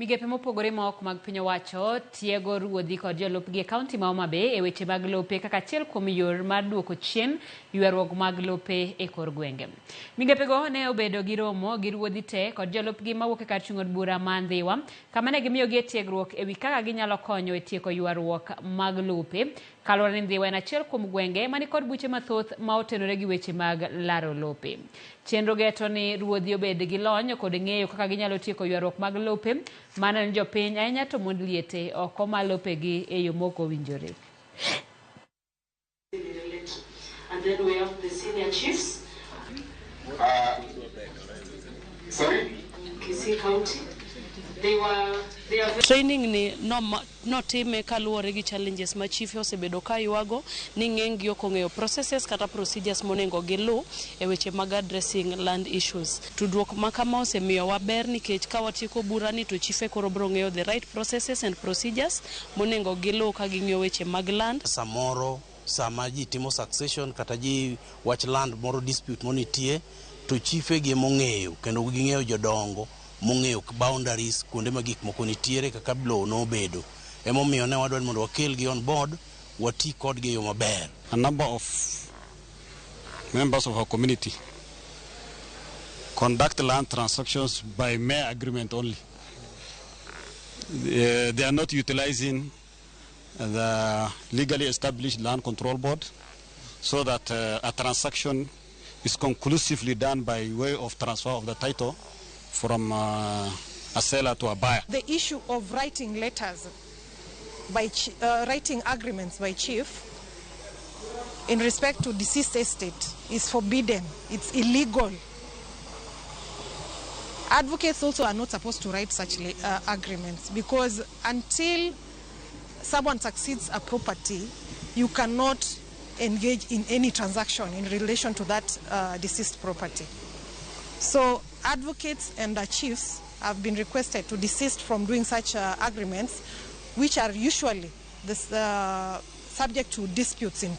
Migepe mopogore ma ok mag piny owacho tiego ruodhi kod jolupgi e kaunti ma Homa Bay e weche mag lope kaka achiel kuom yor mar duoko chien ywaruok mag lope e kor gwenge. Migepego ne obedo gi romo gi ruodhi te kod jolupgi mawuok e kar chung' od bura ma Ndhiwa, kama ne gimiyogi tiegruok e wi kaka ginyalo konyo e tieko ywaruok mag lope. Kaluwore ni Ndhiwa en achiel kuom gwenge mani kod buche mathoth ma otenore gi weche mag laro lope. Chenro geto ni ruodhi obed gi lony kod ng'eyo kaka ginyalo tieko ywaruok mag lope mana ni jopiny ahinya to mond liete oko ma lopegi e yo mok owinjore. And then we have the senior chiefs. Sorry? Kisii County. They are training ni no time kaluwore gi challenges ma chief osebedo ka yuago ni ng'enggi ok ong'eyo processes kata procedures monego gilu e weche mag addressing land issues. Tudruok ma kama osemiyo waber nikech ka watieko bura ni to chief koro bro ng'eyo the right processes and procedures monego gilu ka ging'iyo weche mag land. Samoro sama ji timo succession kata ji wach land moro dispute monitie to chief gi mong'eyo kendo ging'eyo jodongo mong'eyo boundaries kuonde ma gik moko nitiere kaka blow no bedo. Emomiyo ne wadwani mondo wakelgi on board wati kodgi yo maber. A number of members of our community conduct land transactions by mere agreement only. They are not utilizing the legally established land control board so that a transaction is conclusively done by way of transfer of the title from a seller to a buyer. The issue of writing letters by writing agreements by chief in respect to deceased estate is forbidden. It's illegal. Advocates also are not supposed to write such agreements because until someone succeeds a property, you cannot engage in any transaction in relation to that deceased property. So advocates and chiefs have been requested to desist from doing such agreements, which are usually subject to disputes in